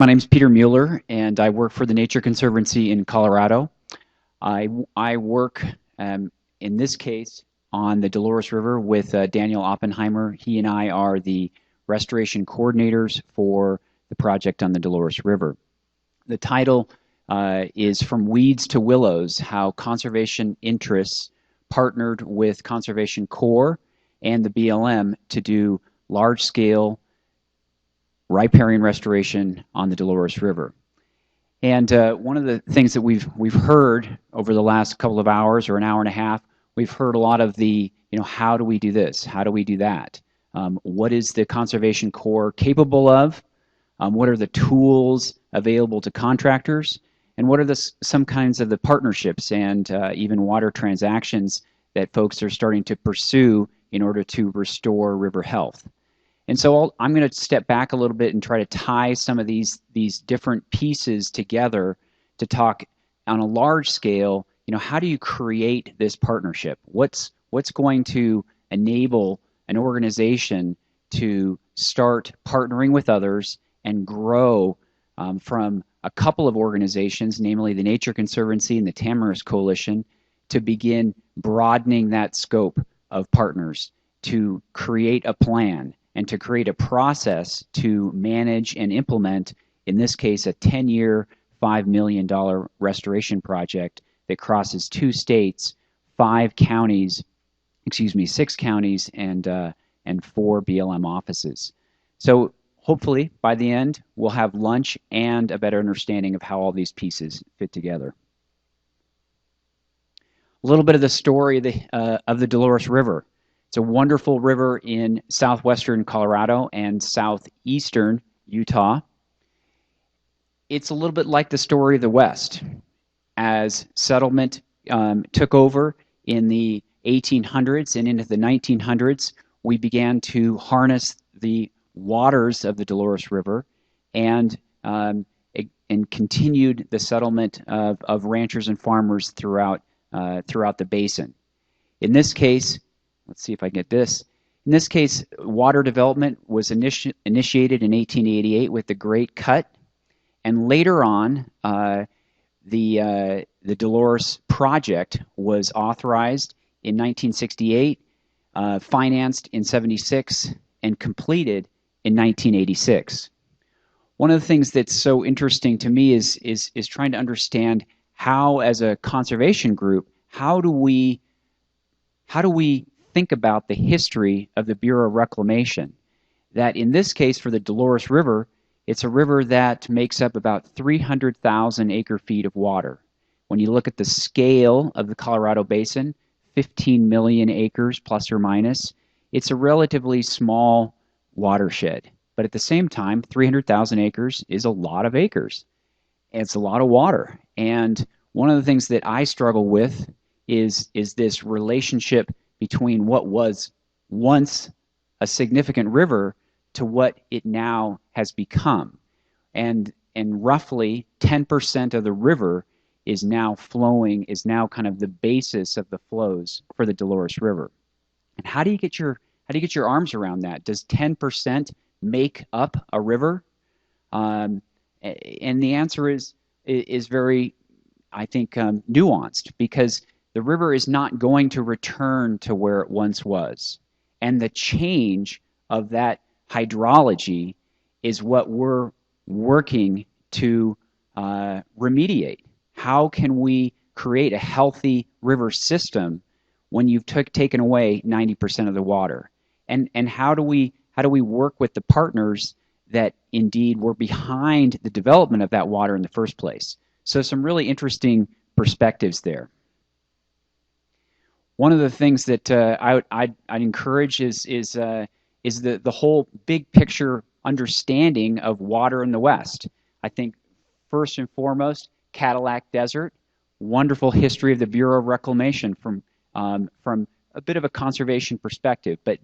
My name is Peter Mueller, and I work for the Nature Conservancy in Colorado. I work, in this case, on the Dolores River with Daniel Oppenheimer. He and I are the restoration coordinators for the project on the Dolores River. The title is From Weeds to Willows, How Conservation Interests Partnered with Conservation Corps and the BLM to do large-scale riparian restoration on the Dolores River. And one of the things that we've heard over the last couple of hours or an hour and a half, we've heard a lot of the, how do we do this? How do we do that? What is the Conservation Corps capable of? What are the tools available to contractors? And what are some kinds of the partnerships and even water transactions that folks are starting to pursue in order to restore river health? And so I'm going to step back a little bit and try to tie some of these different pieces together to talk on a large scale. How do you create this partnership? What's going to enable an organization to start partnering with others and grow from a couple of organizations, namely the Nature Conservancy and the Tamarask Coalition, to begin broadening that scope of partners to create a plan and to create a process to manage and implement, in this case, a 10-year, $5 million restoration project that crosses 2 states, 6 counties, and 4 BLM offices. So hopefully, by the end, we'll have lunch and a better understanding of how all these pieces fit together. A little bit of the story of the Dolores River. It's a wonderful river in southwestern Colorado and southeastern Utah. It's a little bit like the story of the West. As settlement took over in the 1800s and into the 1900s, we began to harness the waters of the Dolores River and continued the settlement of ranchers and farmers throughout the basin. In this case, let's see if I get this. In this case, water development was initiated in 1888 with the Great Cut, and later on, the Dolores Project was authorized in 1968, financed in 76, and completed in 1986. One of the things that's so interesting to me is trying to understand how, as a conservation group, how do we think about the history of the Bureau of Reclamation? That in this case, for the Dolores River, it's a river that makes up about 300,000 acre-feet of water. When you look at the scale of the Colorado Basin, 15 million acres plus or minus, it's a relatively small watershed. But at the same time, 300,000 acres is a lot of acres. It's a lot of water. And one of the things that I struggle with is this relationship between what was once a significant river to what it now has become. And roughly 10% of the river is now flowing, is now kind of the basis of the flows for the Dolores River. And how do you get your arms around that? Does 10% make up a river? And the answer is very, I think, nuanced, because the river is not going to return to where it once was. And the change of that hydrology is what we're working to remediate. How can we create a healthy river system when you've taken away 90% of the water? And how do we work with the partners that indeed were behind the development of that water in the first place? So some really interesting perspectives there. One of the things that I'd encourage is the whole big picture understanding of water in the West. I think first and foremost, Cadillac Desert, wonderful history of the Bureau of Reclamation from a bit of a conservation perspective, but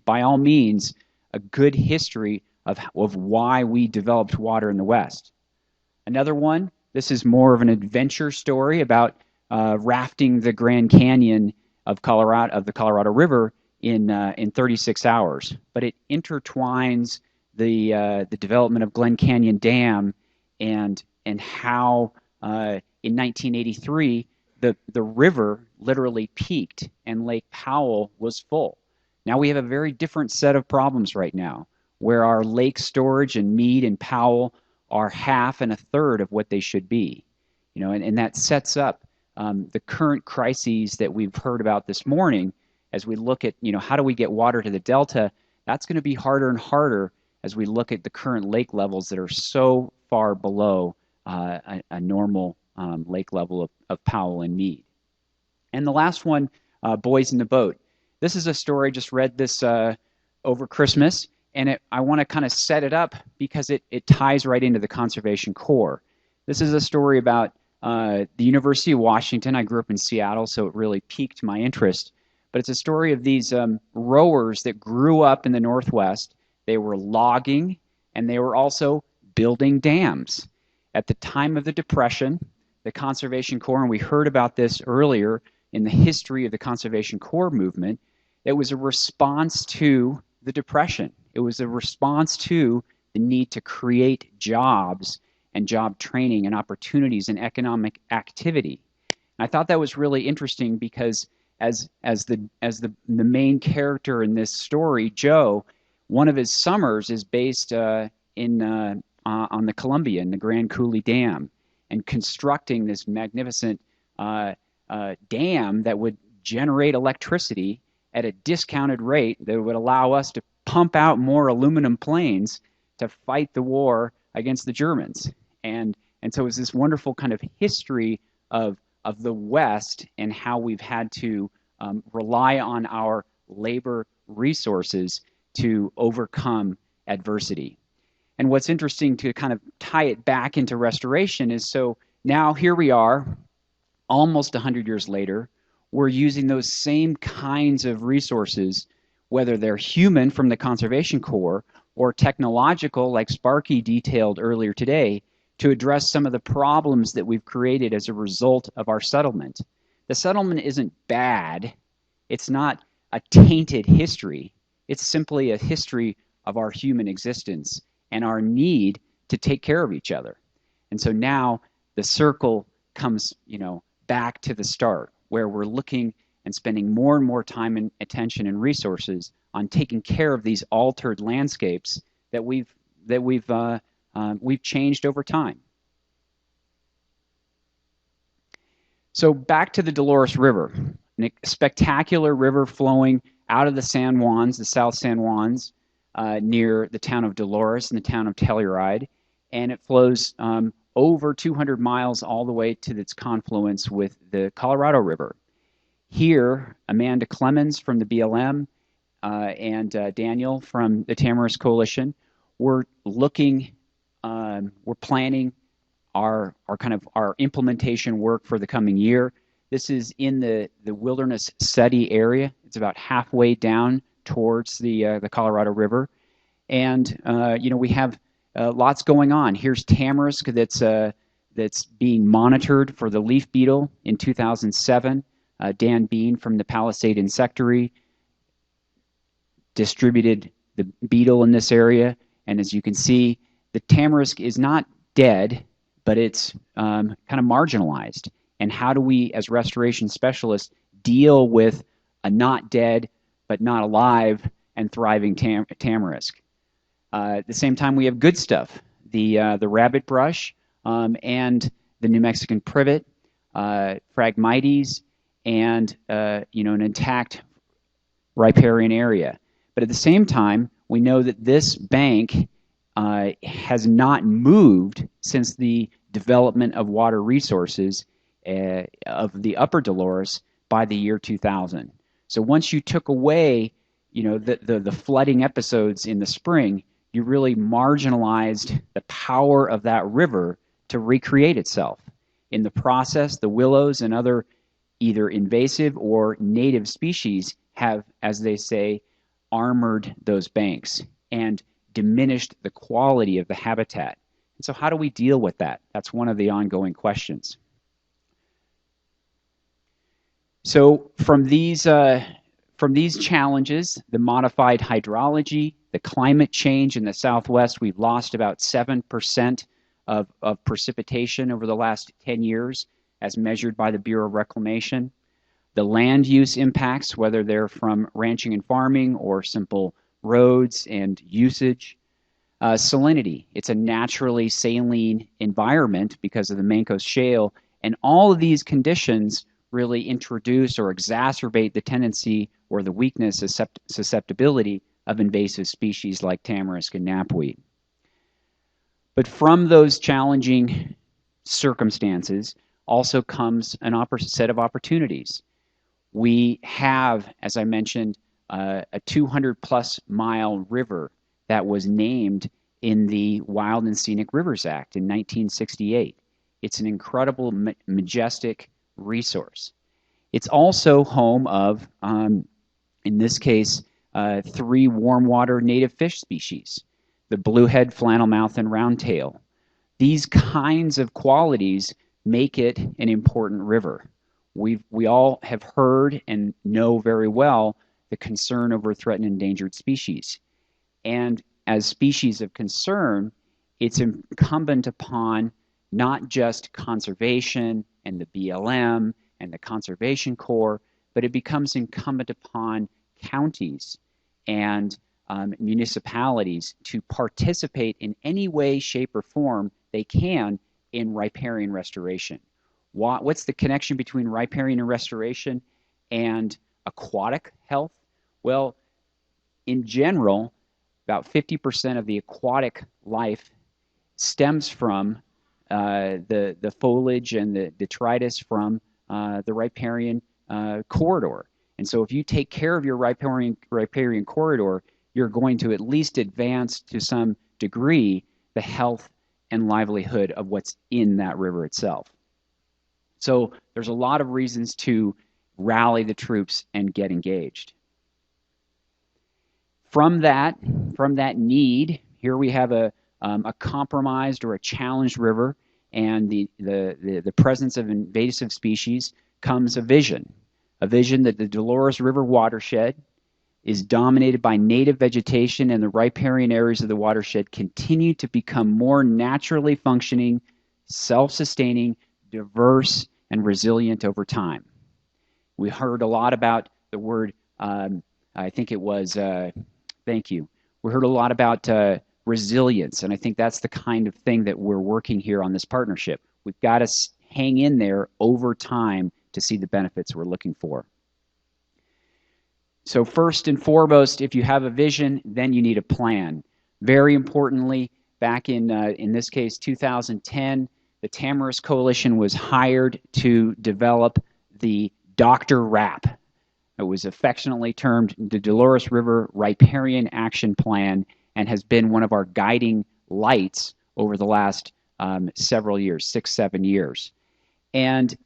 by all means, a good history of why we developed water in the West. Another one, this is more of an adventure story about rafting the Grand Canyon of the Colorado River in 36 hours. But it intertwines the development of Glen Canyon Dam and how in 1983 the river literally peaked and Lake Powell was full. Now we have a very different set of problems right now, where our lake storage and Meade and Powell are half and a third of what they should be. And that sets up the current crises that we've heard about this morning. As we look at, how do we get water to the Delta, that's going to be harder and harder as we look at the current lake levels that are so far below a normal lake level of Powell and Meade. And the last one, Boys in the Boat. This is a story, I just read this over Christmas, and I want to kind of set it up because it ties right into the Conservation Corps. This is a story about the University of Washington. I grew up in Seattle, so it really piqued my interest. But it's a story of these rowers that grew up in the Northwest. They were logging, and they were also building dams. At the time of the Depression, the Conservation Corps, and we heard about this earlier in the history of the Conservation Corps movement, it was a response to the Depression. It was a response to the need to create jobs and job training and opportunities and economic activity. And I thought that was really interesting because as the main character in this story, Joe, one of his summers is based on the Columbia and the Grand Coulee Dam, and constructing this magnificent dam that would generate electricity at a discounted rate that would allow us to pump out more aluminum planes to fight the war against the Germans. And so it was this wonderful kind of history of the West and how we've had to rely on our labor resources to overcome adversity. And what's interesting to kind of tie it back into restoration is, so now here we are, almost 100 years later, we're using those same kinds of resources, whether they're human from the Conservation Corps or technological, like Sparky detailed earlier today, to address some of the problems that we've created as a result of our settlement. The settlement isn't bad. It's not a tainted history. It's simply a history of our human existence and our need to take care of each other. And so now the circle comes, back to the start, where we're looking and spending more and more time and attention and resources on taking care of these altered landscapes that we've changed over time. So back to the Dolores River, a spectacular river flowing out of the San Juans, the South San Juans, near the town of Dolores and the town of Telluride, and it flows over 200 miles all the way to its confluence with the Colorado River. Here, Amanda Clemens from the BLM and Daniel from the Tamarisk Coalition, we're planning our implementation work for the coming year. This is in the wilderness study area. It's about halfway down towards the Colorado River, and we have lots going on. Here's Tamarisk that's being monitored for the leaf beetle in 2007. Dan Bean from the Palisade Insectary distributed the beetle in this area, and as you can see, the tamarisk is not dead, but it's kind of marginalized. And how do we, as restoration specialists, deal with a not dead but not alive and thriving tamarisk? At the same time, we have good stuff, the rabbit brush and the New Mexican privet, Phragmites, and an intact riparian area. But at the same time, we know that this bank has not moved since the development of water resources of the upper Dolores by the year 2000. So once you took away the flooding episodes in the spring, you really marginalized the power of that river to recreate itself. In the process, the willows and other either invasive or native species have, as they say, armored those banks and diminished the quality of the habitat. And so how do we deal with that? That's one of the ongoing questions. So from these challenges, the modified hydrology, the climate change in the Southwest, we've lost about 7% of precipitation over the last 10 years as measured by the Bureau of Reclamation. The land use impacts, whether they're from ranching and farming or simple roads and usage. Salinity, it's a naturally saline environment because of the Mancos Shale, and all of these conditions really introduce or exacerbate the tendency or the weakness, susceptibility of invasive species like tamarisk and knapweed. But from those challenging circumstances also comes an set of opportunities. We have, as I mentioned, a 200-plus mile river that was named in the Wild and Scenic Rivers Act in 1968. It's an incredible, majestic resource. It's also home of, in this case, 3 warm water native fish species, the bluehead, flannelmouth, and roundtail. These kinds of qualities make it an important river. We all have heard and know very well the concern over threatened and endangered species. And as species of concern, it's incumbent upon not just conservation and the BLM and the Conservation Corps, but it becomes incumbent upon counties and municipalities to participate in any way, shape, or form they can in riparian restoration. What's the connection between riparian and restoration and aquatic health? Well, in general, about 50% of the aquatic life stems from the foliage and the detritus from the riparian corridor. And so if you take care of your riparian corridor, you're going to at least advance to some degree the health and livelihood of what's in that river itself. So there's a lot of reasons to rally the troops and get engaged. From that need, here we have a compromised or a challenged river, and the presence of invasive species comes a vision that the Dolores River watershed is dominated by native vegetation, and the riparian areas of the watershed continue to become more naturally functioning, self-sustaining, diverse, and resilient over time. We heard a lot about the word, I think it was, thank you. We heard a lot about resilience, and I think that's the kind of thing that we're working here on this partnership. We've got to hang in there over time to see the benefits we're looking for. So first and foremost, if you have a vision, then you need a plan. Very importantly, back in this case, 2010, the Tamarisk Coalition was hired to develop the Dr. RAP. It was affectionately termed the Dolores River Riparian Action Plan and has been one of our guiding lights over the last several years, 6-7 years. And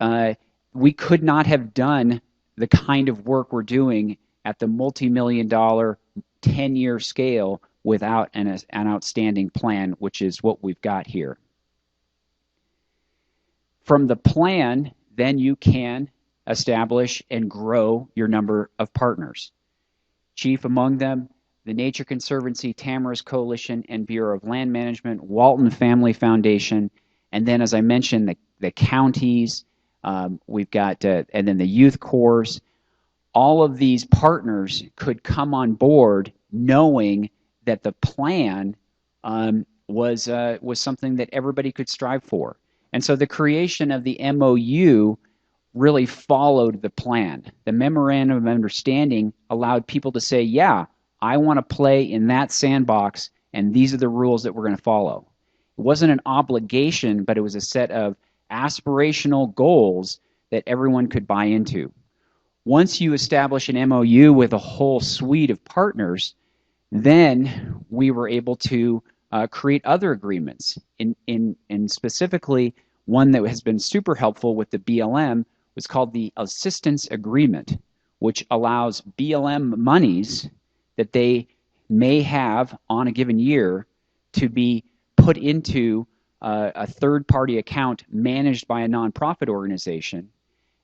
we could not have done the kind of work we're doing at the multi-million-dollar 10-year scale without an outstanding plan, which is what we've got here. From the plan, then you can establish and grow your number of partners. Chief among them, the Nature Conservancy, Tamarisk Coalition, and Bureau of Land Management, Walton Family Foundation, and then, as I mentioned, the counties, we've got, and then the youth corps. All of these partners could come on board knowing that the plan was something that everybody could strive for. And so the creation of the MOU really followed the plan. The Memorandum of Understanding allowed people to say, yeah, I want to play in that sandbox, and these are the rules that we're going to follow. It wasn't an obligation, but it was a set of aspirational goals that everyone could buy into. Once you establish an MOU with a whole suite of partners, then we were able to create other agreements. In specifically, one that has been super helpful with the BLM was called the Assistance Agreement, which allows BLM monies that they may have on a given year to be put into a third-party account managed by a nonprofit organization,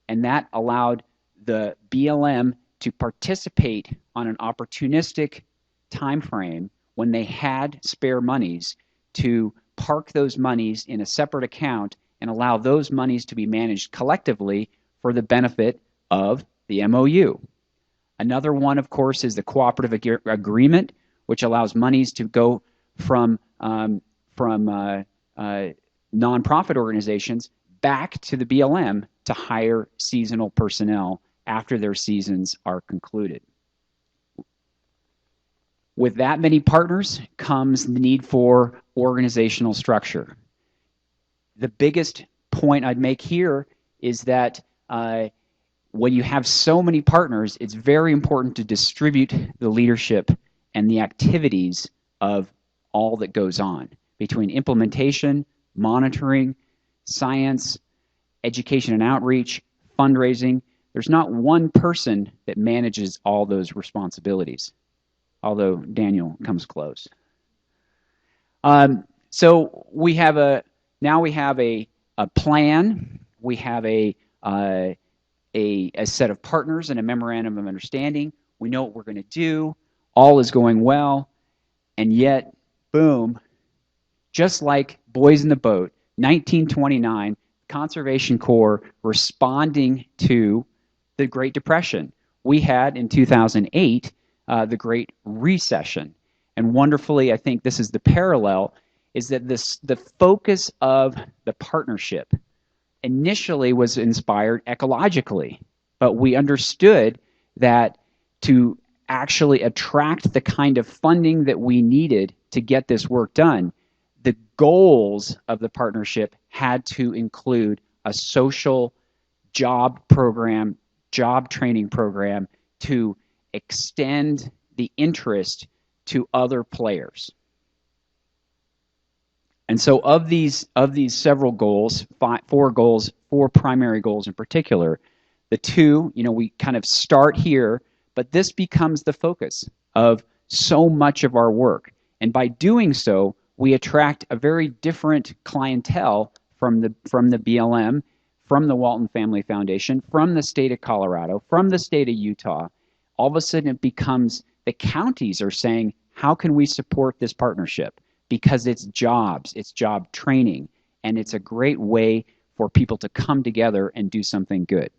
and that allowed the BLM to participate on an opportunistic time frame when they had spare monies to park those monies in a separate account and allow those monies to be managed collectively for the benefit of the MOU. Another one, of course, is the cooperative agreement, which allows monies to go from nonprofit organizations back to the BLM to hire seasonal personnel after their seasons are concluded. With that many partners comes the need for organizational structure. The biggest point I'd make here is that when you have so many partners, it's very important to distribute the leadership and the activities of all that goes on between implementation, monitoring, science, education and outreach, fundraising. There's not one person that manages all those responsibilities, although Daniel comes close. So we have a plan. We have a set of partners and a memorandum of understanding. We know what we're going to do. All is going well, and yet, boom! Just like Boys in the Boat, 1929, Conservation Corps responding to the Great Depression. We had in 2008 the Great Recession, and wonderfully, I think this is the parallel, is that the focus of the partnership initially was inspired ecologically, but we understood that to actually attract the kind of funding that we needed to get this work done, the goals of the partnership had to include a social job program, job training program to extend the interest to other players. And so of these several goals, four primary goals in particular, the two, we kind of start here, but this becomes the focus of so much of our work. And by doing so, we attract a very different clientele from the BLM, from the Walton Family Foundation, from the state of Colorado, from the state of Utah. All of a sudden it becomes the counties are saying, how can we support this partnership? Because it's jobs, it's job training, and it's a great way for people to come together and do something good.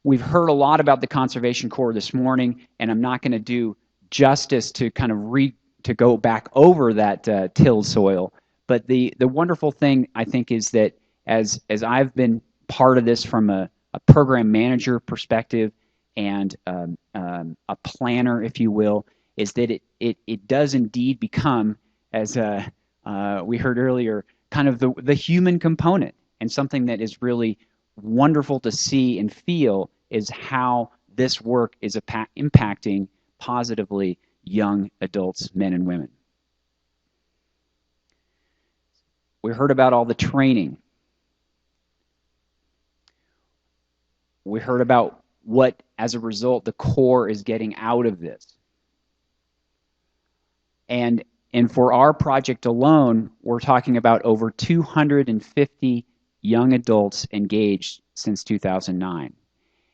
We've heard a lot about the Conservation Corps this morning, and I'm not going to do justice to kind of to go back over that tilled soil. But the wonderful thing, I think, is that as I've been part of this from a program manager perspective and a planner, if you will, is that it does indeed become, as we heard earlier, kind of the human component, and something that is really wonderful to see and feel is how this work is impacting positively young adults, men and women. We heard about all the training. We heard about what, as a result, the Corps is getting out of this. And for our project alone, we're talking about over 250 young adults engaged since 2009.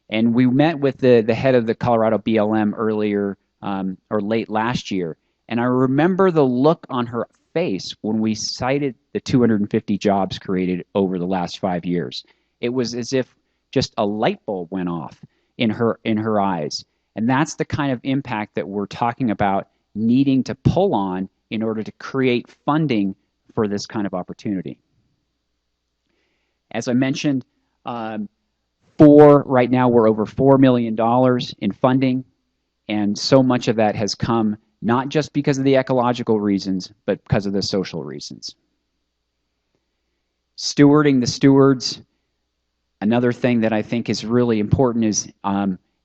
And we met with the head of the Colorado BLM earlier, or late last year, and I remember the look on her face when we cited the 250 jobs created over the last 5 years. It was as if just a light bulb went off in her eyes. And that's the kind of impact that we're talking about needing to pull on in order to create funding for this kind of opportunity. As I mentioned, right now we're over $4 million in funding, and so much of that has come not just because of the ecological reasons, but because of the social reasons. Stewarding the stewards. Another thing that I think is really important is,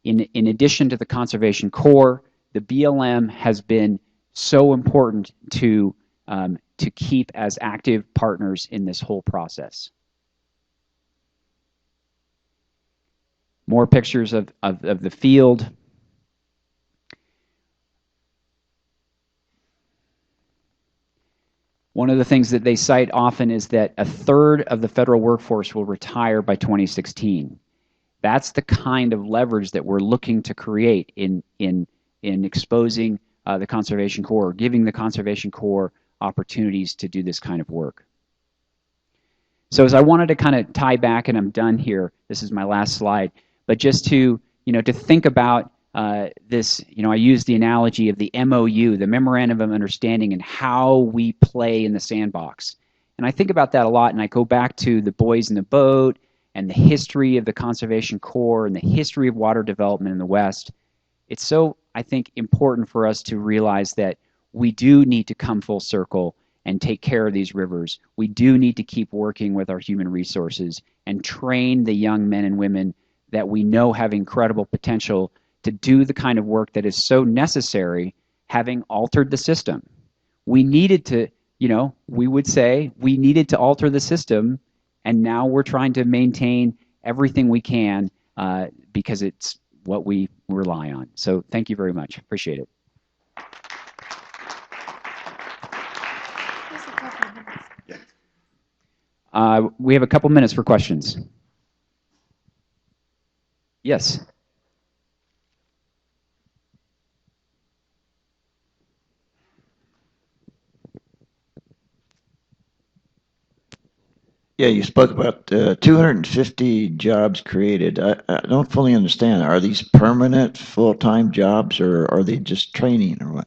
in addition to the Conservation Corps, the BLM has been so important to keep as active partners in this whole process. More pictures of the field. One of the things that they cite often is that a third of the federal workforce will retire by 2016. That's the kind of leverage that we're looking to create in exposing the Conservation Corps, giving the Conservation Corps opportunities to do this kind of work. So as I wanted to kind of tie back, and I'm done here, this is my last slide, but just to, to think about this, I use the analogy of the MOU, the Memorandum of Understanding, and how we play in the sandbox. And I think about that a lot, and I go back to the Boys in the Boat and the history of the Conservation Corps and the history of water development in the West. It's so, I think, important for us to realize that we do need to come full circle and take care of these rivers. We do need to keep working with our human resources and train the young men and women that we know have incredible potential to do the kind of work that is so necessary, having altered the system. We needed to, we would say we needed to alter the system, and now we're trying to maintain everything we can because it's what we rely on. So thank you very much. Appreciate it. We have a couple minutes for questions. Yes. Yeah, you spoke about 250 jobs created. I don't fully understand. Are these permanent, full-time jobs, or are they just training, or what?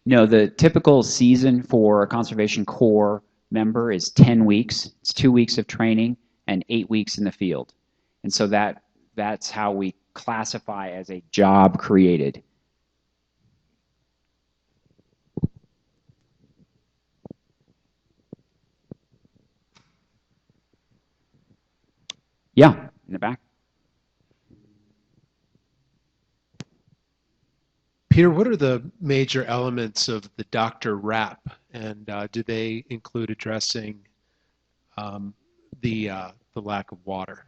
No, the typical season for a Conservation Corps member is 10 weeks. It's 2 weeks of training and 8 weeks in the field. And so that's how we classify as a job created. Yeah, in the back. Peter, what are the major elements of the Dr. RAP, and do they include addressing the lack of water?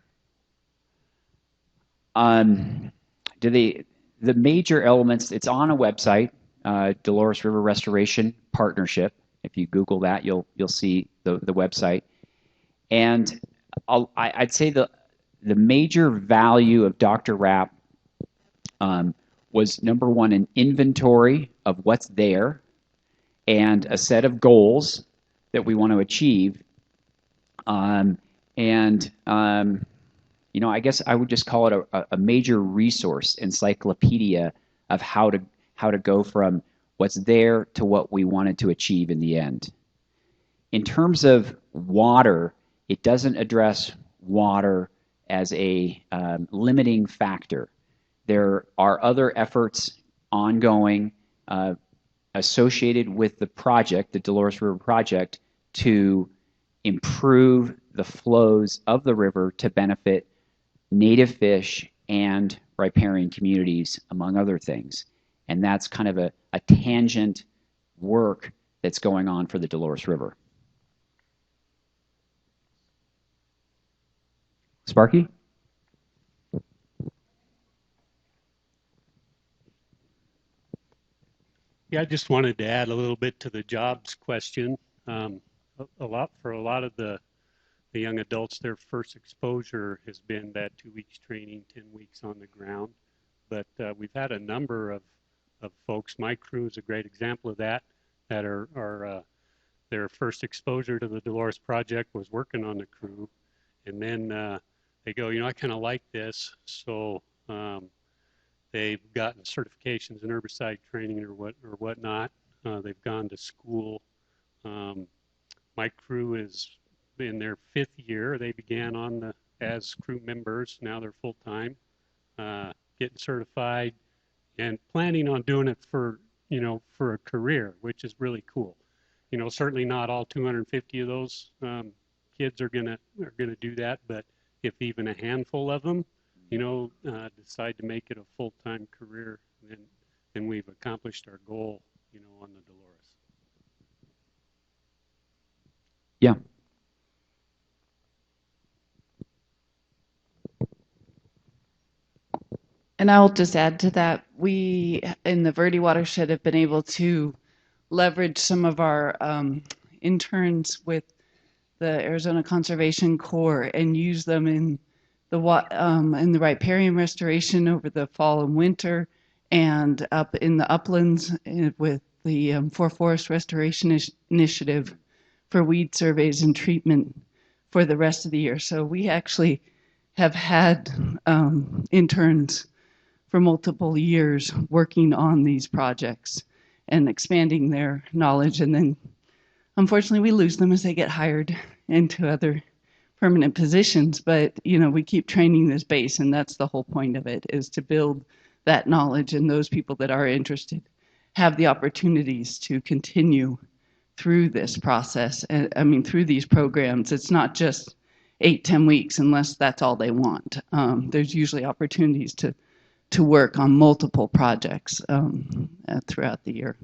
The major elements, it's on a website, Dolores River Restoration Partnership. If you Google that, you'll see the website. And I'd say the major value of Dr. RAP was, number one, an inventory of what's there and a set of goals that we want to achieve. I guess I would just call it a major resource encyclopedia of how to go from what's there to what we wanted to achieve in the end. In terms of water, it doesn't address water as a limiting factor. There are other efforts ongoing associated with the project, the Dolores River project, to improve the flows of the river to benefit native fish and riparian communities, among other things. And that's kind of a tangent work that's going on for the Dolores River. Sparky? Yeah, I just wanted to add a little bit to the jobs question. A lot of the young adults, their first exposure has been that 2 weeks training, 10 weeks on the ground. But we've had a number of folks. My crew is a great example of that are their first exposure to the Dolores Project was working on the crew, and then they go, I kind of like this, so they've gotten certifications in herbicide training or whatnot. They've gone to school. My crew is in their 5th year. They began as crew members. Now they're full time, getting certified, and planning on doing it for a career, which is really cool. Certainly not all 250 of those kids are gonna do that, but if even a handful of them, decide to make it a full-time career, then we've accomplished our goal, on the Dolores. Yeah. And I'll just add to that, we in the Verde watershed have been able to leverage some of our interns with the Arizona Conservation Corps and use them in the riparian restoration over the fall and winter, and up in the uplands with the For Forest Restoration Initiative for weed surveys and treatment for the rest of the year. So we actually have had interns for multiple years working on these projects and expanding their knowledge. And then unfortunately we lose them as they get hired into other permanent positions. But, you know, we keep training this base, and that's the whole point of it, is to build that knowledge, and those people that are interested have the opportunities to continue through this process. I mean, through these programs. It's not just 8-10 weeks unless that's all they want. There's usually opportunities to work on multiple projects throughout the year.